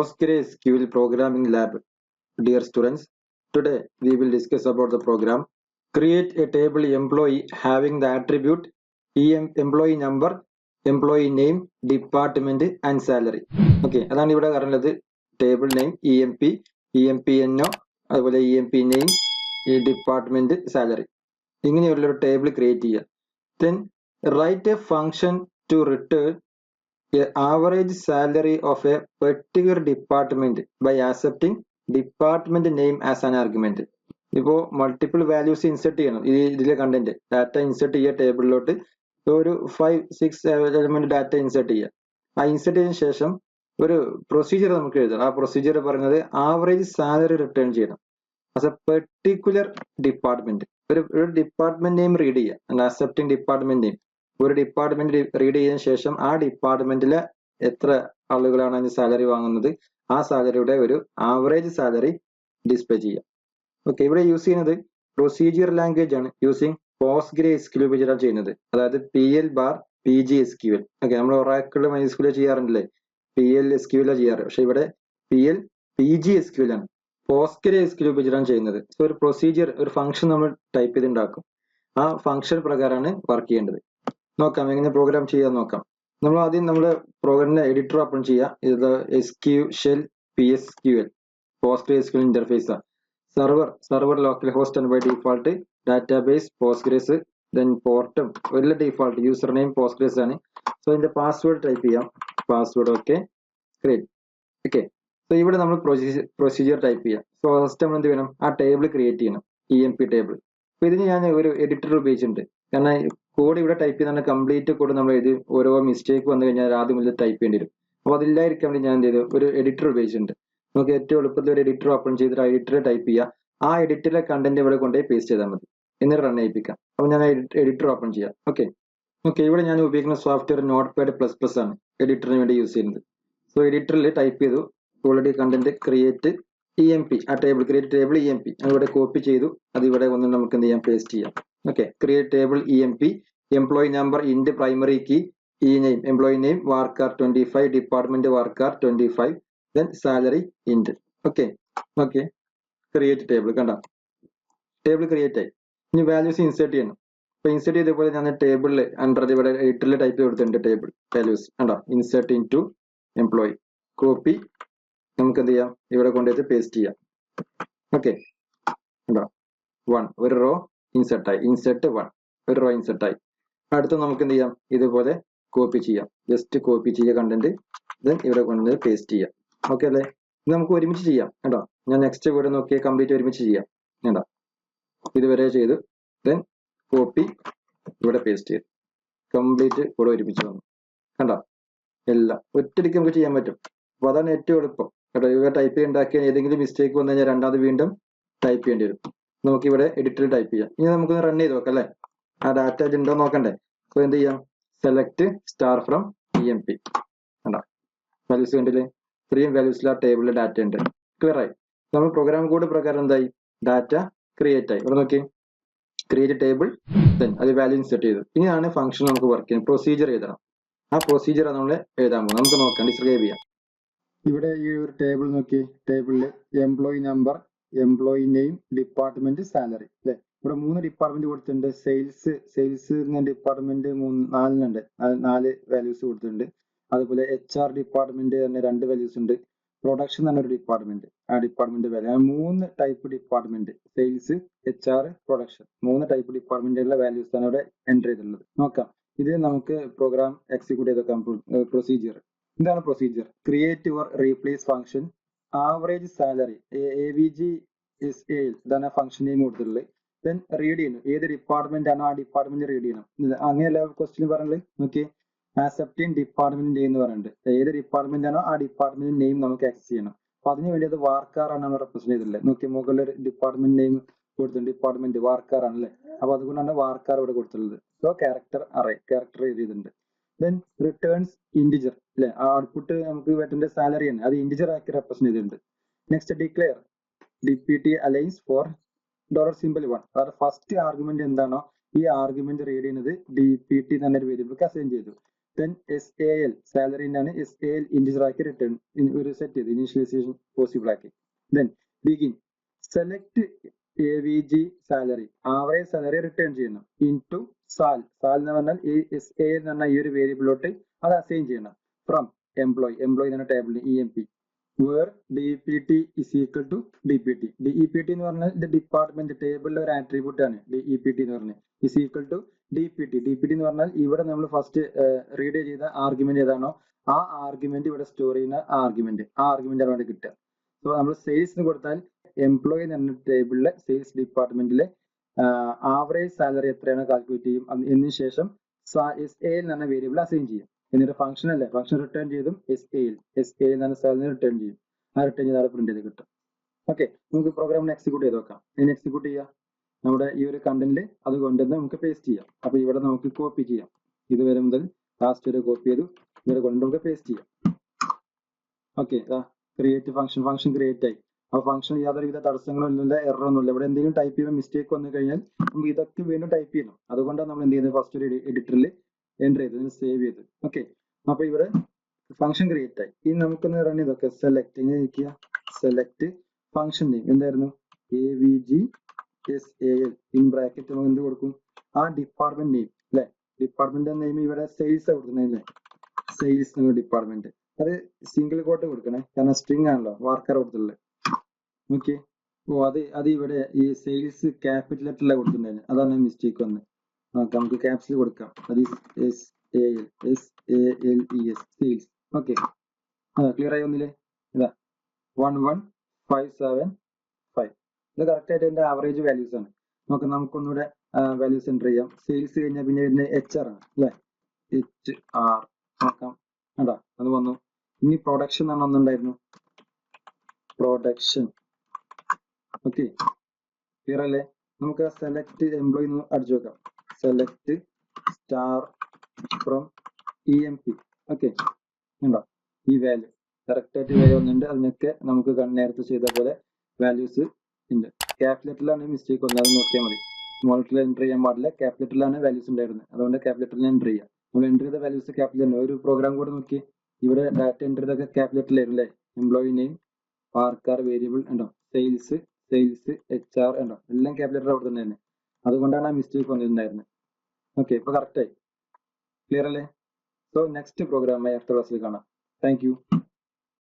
PostgreSQL Programming Lab. Dear students, today we will discuss about the program. Create a table employee having the attribute employee number, employee name, department and salary. Okay, അതാണ് ഇവിടെ പറയുന്നത്. Table name EMP, EMPNO, അതുപോലെ EMP name, department, salary. ഇങ്ങനെയുള്ള ഒരു table create ചെയ്യുക. Then write a function to return average salary of a particular department by accepting department name as an argument. ഇപ്പോൾ multiple values insert ചെയ്യണം. ഇതിലെ content data insert ചെയ്യുക ടേബിളിലോട്ട്. ഒരു 5-6 element data insert ചെയ്യുക. ആ ഇൻസെർട്ട് ചെയ്തതിനു ശേഷം ഒരു പ്രൊസീജിയർ നമുക്ക് എഴുതാം. ആ പ്രൊസീജിയർ പറയുന്നത് ആവറേജ് സാലറി റിട്ടേൺ ചെയ്യണം ആസ് എ പെർട്ടിക്കുലർ ഡിപ്പാർട്ട്മെന്റ്. ഒരു ഡിപ്പാർട്ട്മെന്റ് നെയിം റീഡ് ചെയ്യുക. അക്സെപ്റ്റിംഗ് ഡിപ്പാർട്ട്മെന്റ് നെയിം ഒരു ഡിപ്പാർട്ട്മെന്റ് റീഡ് ചെയ്തതിനു ശേഷം ആ ഡിപ്പാർട്ട്മെന്റിലെ എത്ര ആളുകളാണ് അതിന് സാലറി വാങ്ങുന്നത്, ആ സാലറിയുടെ ഒരു ആവറേജ് സാലറി ഡിസ്പ്ലേ ചെയ്യാം. ഓക്കെ, ഇവിടെ യൂസ് ചെയ്യുന്നത് പ്രൊസീജിയർ ലാംഗ്വേജ് ആണ്. യൂസിങ് PostgreSQL ഉപയോഗിച്ചാണ് ചെയ്യുന്നത്. അതായത് PL/PGSQL. ഓക്കെ, നമ്മൾ ഒറാക്കിൾ MySQL ചെയ്യാറുണ്ടല്ലേ, PL/SQL ചെയ്യാറ്. പക്ഷെ ഇവിടെ PL/PGSQL ആണ്. PostgreSQL ഉപയോഗിച്ചാണ് ചെയ്യുന്നത്. സോ ഒരു പ്രൊസീജിയർ, ഒരു ഫംഗ്ഷൻ നമ്മൾ ടൈപ്പ് ചെയ്തുണ്ടാക്കും. ആ ഫംഗ്ഷൻ പ്രകാരമാണ് വർക്ക് ചെയ്യേണ്ടത്. നോക്കാം എങ്ങനെ പ്രോഗ്രാം ചെയ്യാൻ നോക്കാം. നമ്മൾ ആദ്യം നമ്മുടെ പ്രോഗ്രാമിന്റെ എഡിറ്റർ ഓപ്പൺ ചെയ്യുക. ഇത് SQL PSQL PostgreSQL ഇന്റർഫേസ് ആണ്. സർവർ ലോക്കൽ ഹോസ്റ്റ് ആണ് ബൈ ഡിഫോൾട്ട്. ഡാറ്റാബേസ് പോസ്റ്റ്ഗ്രേസ്, ദെൻ പോർട്ടും ഒരു ഡിഫോൾട്ട് യൂസർ നെയിം പോസ്റ്റ്ഗ്രേസ് ആണ്. സോ ഇതിന്റെ പാസ്വേഡ് ടൈപ്പ് ചെയ്യാം. Password okay, create. Okay, so ഇവിടെ നമ്മൾ പ്രൊസീജിയർ ടൈപ്പ് ചെയ്യാം. സോ ഫസ്റ്റ് നമ്മൾ എന്ത് വേണം, ആ ടേബിൾ ക്രിയേറ്റ് ചെയ്യണം, EMP ടേബിൾ. അപ്പൊ ഇതിന് ഞാൻ ഒരു എഡിറ്റർ ഉപയോഗിച്ചിട്ടുണ്ട്. കാരണം കോഡ് ഇവിടെ ടൈപ്പ് ചെയ്താണ് കംപ്ലീറ്റ് കോഡ് നമ്മൾ എഴുതി ഓരോ മിസ്റ്റേക്ക് വന്നു കഴിഞ്ഞാൽ ആദ്യം മുതൽ ടൈപ്പ് ചെയ്യേണ്ടി വരും. അപ്പോൾ അതില്ലായിരിക്കാൻ വേണ്ടി ഞാൻ എന്ത് ചെയ്തു, ഒരു എഡിറ്റർ ഉപയോഗിച്ചിട്ടുണ്ട്. നമുക്ക് ഏറ്റവും എളുപ്പത്തിൽ ഒരു എഡിറ്റർ ഓപ്പൺ ചെയ്തിട്ട് ആ എഡിറ്റർ ടൈപ്പ് ചെയ്യുക. ആ എഡിറ്ററിലെ കണ്ടന്റ് ഇവിടെ കൊണ്ടുപോയി പേസ്റ്റ് ചെയ്താൽ മതി. എന്നിട്ട് റൺ ചെയ്യിപ്പിക്കാം. അപ്പോൾ ഞാൻ എഡിറ്റർ ഓപ്പൺ ചെയ്യാം. ഓക്കെ, ഇവിടെ ഞാൻ ഉപയോഗിക്കുന്ന സോഫ്റ്റ്വെയർ Notepad++ ആണ് എഡിറ്ററിന് വേണ്ടി യൂസ് ചെയ്യുന്നത്. സോ എഡിറ്ററിൽ ടൈപ്പ് ചെയ്തു ഓൾറെഡി കണ്ടന്റ് ക്രിയേറ്റ് EMP, ആ ടേബിൾ ക്രിയേറ്റ് ടേബിൾ EMP അതിവിടെ കോപ്പി ചെയ്തു. അത് ഇവിടെ വന്ന് നമുക്ക് എന്ത് ചെയ്യാം, പേസ്റ്റ് ചെയ്യാം. Okay, create table EMP, employee number int primary key, name employee name varchar 25, department varchar 25, then salary int. Okay, create table. കണ്ട ടേബിൾ ക്രിയേറ്റ് ആയി. ഇനി വാല്യൂസ് ഇൻസേർട്ട് ചെയ്യണം. അപ്പൊ ഇൻസേർട്ട് ചെയ്തപോലെ ഞാൻ ടേബിളിൽ അണ്ടർ ഇവിടെ എഡിറ്ററിൽ ടൈപ്പ് കൊടുത്തിട്ടുണ്ട് ടേബിൾ വാല്യൂസ്. കണ്ടോ, insert into employee, copy, നമുക്ക് എന്ത് ചെയ്യാം, ഇവിടെ കൊണ്ടുപോയിട്ട് പേസ്റ്റ് ചെയ്യാം. ഓക്കെ, കണ്ടോ 1 ഒരു റോ ഇൻസെർട്ട് ആയി, ഇൻസെർട്ട് 1 ഒരു റോ ഇൻസെർട്ട് ആയി. അടുത്ത് നമുക്ക് എന്ത് ചെയ്യാം, ഇതുപോലെ കോപ്പി ചെയ്യാം. ജസ്റ്റ് കോപ്പി ചെയ്യുക കണ്ടന്റ്, ദെൻ ഇവിടെ കൊണ്ടുപോയി പേസ്റ്റ് ചെയ്യാം. ഓക്കെ അല്ലേ, ഇത് നമുക്ക് ഒരുമിച്ച് ചെയ്യാം. കേട്ടോ, ഞാൻ നെക്സ്റ്റ് ഇവിടെ നോക്കിയാൽ കംപ്ലീറ്റ് ഒരുമിച്ച് ചെയ്യാം. കേട്ടോ, ഇതുവരെ ചെയ്തു, ദെൻ കോപ്പി, ഇവിടെ പേസ്റ്റ് ചെയ്തു, കംപ്ലീറ്റ് ഇവിടെ ഒരുമിച്ച് വന്നു. കണ്ടോ, എല്ലാം ഒറ്റയടിക്ക് നമുക്ക് ചെയ്യാൻ പറ്റും. അപ്പൊ അതാണ് ഏറ്റവും എളുപ്പം. കേട്ടോ, ഇവിടെ ടൈപ്പ് ഉണ്ടാക്കിയാൽ ഏതെങ്കിലും മിസ്റ്റേക്ക് വന്നു കഴിഞ്ഞാൽ രണ്ടാമത് വീണ്ടും ടൈപ്പ് ചെയ്യേണ്ടി വരും. നമുക്ക് ഇവിടെ എഡിറ്ററിൽ ടൈപ്പ് ചെയ്യാം. ഇനി നമുക്ക് റൺ ചെയ്ത് നോക്കാം അല്ലേ, ആ ഡാറ്റ ഉണ്ടോ നോക്കണ്ടേ. സോ എന്ത് ചെയ്യാം, സെലക്ട് സ്റ്റാർ ഫ്രം EMP. കണ്ടോ, വാല്യൂസ് കണ്ടില്ലേ, ഇത്രയും വാല്യൂസിൽ ആ ടേബിളിൽ ഡാറ്റ ഉണ്ട്. ക്ലിയർ ആയി. നമ്മൾ പ്രോഗ്രാം കോഡ് പ്രകാരം എന്തായി, ഡാറ്റ ക്രിയേറ്റ് ആയി. ഇവിടെ നോക്കി, ക്രിയേറ്റ് ടേബിൾ, ദെൻ അത് വാല്യൂ ഇൻസെർട്ട് ചെയ്തു. ഇനിയാണ് ഫംഗ്ഷൻ നമുക്ക് വർക്ക് ചെയ്യാൻ. പ്രൊസീജിയർ എഴുതണം. ആ പ്രൊസീജിയർ നമ്മൾ എഴുതാൻ പോകും. നമുക്ക് നോക്കാം, ഡിസ്ക്രൈബ് ചെയ്യാം. ഇവിടെ ഈ ഒരു ടേബിൾ നോക്കി, ടേബിളിൽ employee number, employee name, department, salary അല്ലെ. ഇവിടെ 3 ഡിപ്പാർട്ട്മെന്റ് കൊടുത്തിട്ടുണ്ട്. സെയിൽസ് എന്ന ഡിപ്പാർട്ട്മെന്റ് 4 4 വാല്യൂസ് കൊടുത്തിട്ടുണ്ട്. അതുപോലെ HR ഡിപ്പാർട്ട്മെന്റ് തന്നെ 2 വാല്യൂസ് ഉണ്ട്. പ്രൊഡക്ഷൻ എന്നൊരു ഡിപ്പാർട്ട്മെന്റ്, ആ department value. 3 type department, sales, HR, production, 3 type ഡിപ്പാർട്ട്മെന്റിലുള്ള വാല്യൂസ് ആണ് ഇവിടെ എൻ്റർ ചെയ്തിട്ടുള്ളത്. നോക്കാം, ഇത് നമുക്ക് പ്രോഗ്രാം എക്സിക്യൂട്ട് ചെയ്തേക്കാം. പ്രൊസീജിയർ എന്താണ് procedure, create or replace function average salary AVG ഇതാണ് ഫംഗ്ഷൻ നെയിം കൊടുത്തിട്ടുള്ളത്. ദെൻ റീഡ് ചെയ്യണം, ഏത് ഡിപ്പാർട്ട്മെന്റ് ആണോ ആ ഡിപ്പാർട്ട്മെന്റ് റീഡ് ചെയ്യണം. അങ്ങനെയല്ല ക്വസ്റ്റ്യൻ പറഞ്ഞത്. നോക്കി, ആക്സെപ്റ്റിംഗ് ഡിപ്പാർട്ട്മെന്റ് നെയിം എന്ന് പറയുന്നുണ്ട്. ഏത് ഡിപ്പാർട്ട്മെന്റ് ആണോ ആ ഡിപ്പാർട്ട്മെന്റ് നെയിം നമുക്ക് ആക്സസ് ചെയ്യണം. അപ്പൊ അതിന് വേണ്ടി അത് varchar ആണ് റെപ്രസെന്റ് ചെയ്തിട്ടുള്ളത്. നോക്കി, മുകളിൽ ഒരു ഡിപ്പാർട്ട്മെന്റ് നെയിം കൊടുത്തിട്ടുണ്ട്, ഡിപ്പാർട്ട്മെന്റ് varchar ആണല്ലേ. അപ്പൊ അതുകൊണ്ടാണ് varchar ഇവിടെ കൊടുത്തിട്ടുള്ളത്. സോ ക്യാരക്ടർ അറേ, ക്യാരക്ടർ എഴുതിയിട്ടുണ്ട്. ദെൻ റിട്ടേൺസ് ഇന്റിജർ അല്ലെ, ആ ഔട്ട്പുട്ട് നമുക്ക് വേണ്ട സാലറി ആണ്, അത് ഇന്റിജർ ആക്കി റെപ്രസെന്റ് ചെയ്തിട്ടുണ്ട്. Next declare DPT alias for $1. അതായത് ഫസ്റ്റ് ആർഗ്യുമെന്റ് എന്താണോ ഈ ആർഗ്യുമെന്റ് റീഡ് ചെയ്യുന്നത് DPT തന്നെ ഒരു വേരിയബിൾക്ക് അസൈൻ ചെയ്തു. then SAL salary എന്നാണ് SAL integer ആക്കി റിട്ടേൺ ഒരു സെറ്റ് ചെയ്ത് ഇനീഷ്യലൈസേഷൻ പോസിബിൾ ആക്കി. then begin select AVG salary average salary return ചെയ്യണം into SAL എന്ന് പറഞ്ഞാൽ SAL എന്ന് പറഞ്ഞ ഈ ഒരു വേരിയബിളിലോട്ട് അത് അസൈൻ ചെയ്യണം from employee എന്ന ടേബിളിൽ EMP where DPT is equal to DPT. DEPT എന്ന് പറഞ്ഞാൽ ഇത് ഡിപ്പാർട്ട്മെന്റ് ടേബിളിലെ ഒരു ആട്രിബ്യൂട്ട് ആണ്. DEPT എന്ന് പറഞ്ഞാൽ is equal to DPT. DPT എന്ന് പറഞ്ഞാൽ ഇവിടെ നമ്മൾ ഫസ്റ്റ് റീഡ് ചെയ്ത ആർഗ്യുമെന്റ് ഏതാണോ ആ ആർഗ്യുമെന്റ് ഇവിടെ സ്റ്റോർ ചെയ്യുന്ന ആർഗ്യുമെന്റ് ആണ് ഇവിടെ കിട്ടുക. സോ നമ്മൾ സെയിൽസിന് കൊടുത്താൽ എംപ്ലോയി എന്ന ടേബിളിലെ സെയിൽസ് ഡിപ്പാർട്ട്മെന്റിലെ ആവറേജ് സാലറി എത്രയാണ് കാൽക്കുലേറ്റ് ചെയ്യും. അതിന് ശേഷം SAL എന്ന വേരിയബിൾ അസൈൻ ചെയ്യും. എന്നിട്ട് ഫംഗ്ഷൻ അല്ലേ ഫംഗ്ഷൻ റിട്ടേൺ ചെയ്തും SAL എന്ന സാലറി റിട്ടേൺ ചെയ്യും. ആ റിട്ടേൺ ചെയ്താൽ പ്രിന്റ് ചെയ്ത് കിട്ടും. ഓക്കെ, നമുക്ക് പ്രോഗ്രാമിന് എക്സിക്യൂട്ട് ചെയ്ത് നോക്കാം. ഇതിന് എക്സിക്യൂട്ട് ചെയ്യാം. നമ്മുടെ ഈ ഒരു കണ്ടന്റ് അത് കൊണ്ടുവന്ന് നമുക്ക് പേസ്റ്റ് ചെയ്യാം. അപ്പൊ ഇവിടെ നമുക്ക് കോപ്പി ചെയ്യാം. ഇതുവരെ മുതൽ ലാസ്റ്റ് വരെ കോപ്പി ചെയ്തു ഇവിടെ കൊണ്ട് നമുക്ക് പേസ്റ്റ് ചെയ്യാം. ഓക്കെ, ക്രിയേറ്റ് ഫംഗ്ഷൻ ക്രിയേറ്റ് ആയി. അപ്പൊ ഫംഗ്ഷൻ യാതൊരുവിധ തടസ്സങ്ങളും ഇല്ല, എറർ ഒന്നുമില്ല. ഇവിടെ എന്തെങ്കിലും ടൈപ്പ് ചെയ്യുമ്പോൾ മിസ്റ്റേക്ക് വന്നു കഴിഞ്ഞാൽ നമുക്ക് ഇതൊക്കെ വീണ്ടും ടൈപ്പ് ചെയ്യണം. അതുകൊണ്ടാണ് നമ്മൾ എന്ത് ചെയ്യുന്നത് ഫസ്റ്റ് ഒരു എഡിറ്ററിൽ എൻ്റർ ചെയ്ത് സേവ് ചെയ്ത്. ഓക്കെ, അപ്പൊ ഇവിടെ ഫംഗ്ഷൻ ക്രിയേറ്റ് ആയി. ഇനി നമുക്കൊന്ന് റൺ ചെയ്തൊക്കെ സെലക്ട് ഇങ്ങനെ ഇരിക്കുക. സെലക്ട് ഫംഗ്ഷൻ നെയിം എന്തായിരുന്നു AVG SAL ഇൻ ബ്രാക്കറ്റ് നമുക്ക് എന്ത് കൊടുക്കും ആ ഡിപ്പാർട്ട്മെന്റ് നെയിം അല്ലെ. ഡിപ്പാർട്ട്മെന്റ് നെയിം ഇവിടെ സെയിൽസ് കൊടുക്കുന്നതല്ലേ, സെയിൽസ് ഡിപ്പാർട്ട്മെന്റ്. അത് സിംഗിൾ കോട്ട് കൊടുക്കണേ കാരണം സ്ട്രിങ് ആണല്ലോ വാർക്കർ കൊടുത്തുള്ളത്. ഓക്കെ, അത് ഇവിടെ ഈ സെയിൽസ് ക്യാപിറ്റൽ ലെറ്ററിലാണ് കൊടുത്തിട്ടുണ്ടായിരുന്നു, അതാണ് മിസ്റ്റേക്ക് വന്നത്. നമുക്ക് ക്യാപ്സിൽ കൊടുക്കാം. അത് SALES സെയിൽസ്. ഓക്കെ, ക്ലിയർ ആയി ഒന്നില്ലേ. ഇതാ 11575 ഇത് കറക്റ്റ് ആയിട്ട് എന്റെ ആവറേജ് വാല്യൂസ് ആണ്. നമുക്കൊന്നുകൂടെ വാല്യൂസ് എൻ്റർ ചെയ്യാം. സെയിൽസ് കഴിഞ്ഞാൽ പിന്നെ ഇതിന്റെ HR ആണ് അല്ലെ, HR നോക്കാം. കേട്ടോ അത് വന്നു. ഇനി പ്രൊഡക്ഷൻ ആണ് ഒന്നുണ്ടായിരുന്നു, പ്രൊഡക്ഷൻ. ഓക്കെ, ക്ലിയർ അല്ലേ. നമുക്ക് സെലക്ട് എംപ്ലോയി അടിച്ചു നോക്കാം. Select star from EMP. Okay, ഉണ്ടോ ഈ വാല്യൂ കറക്റ്റ് ആയിട്ട് വാല്യൂ ഒന്നുണ്ട്. അതിനൊക്കെ നമുക്ക് നേരത്തെ ചെയ്ത പോലെ വാല്യൂസ് ഉണ്ട്. ക്യാപിറ്റലാണ് മിസ്റ്റേക്ക് വന്നത്, അത് നോക്കിയാൽ മതി. സ്മോൾ ലെറ്ററിൽ എൻ്റർ ചെയ്യാൻ പാടില്ല, ക്യാപിറ്റലാണ് വാല്യൂസ് ഉണ്ടായിരുന്നത്. അതുകൊണ്ട് ക്യാപിറ്റലിൽ എൻ്റർ ചെയ്യാം. നമ്മൾ എൻ്റർ ചെയ്ത വാല്യൂസ് ക്യാപിറ്റൽ. ഒരു പ്രോഗ്രാം കൂടെ നോക്കി, ഇവിടെ ഡാറ്റ എൻ്റർ ചെയ്തൊക്കെ ക്യാപിറ്റലായിരുന്നു അല്ലേ. എംപ്ലോയി നെയിം, വാർക്കാർ വേരിയബിൾ ഉണ്ടോ, സെയിൽസ് HR ഉണ്ടോ, എല്ലാം ക്യാപിറ്റൽ അവിടെ തന്നെ. അതുകൊണ്ടാണ് ആ മിസ്റ്റേക്ക് വന്നിട്ടുണ്ടായിരുന്നത്. ഓക്കെ, ഇപ്പൊ കറക്റ്റ് ആയി. ക്ലിയർ അല്ലേ. സോ നെക്സ്റ്റ് പ്രോഗ്രാമായി അടുത്ത ക്ലാസ്സിൽ കാണാം. Thank you.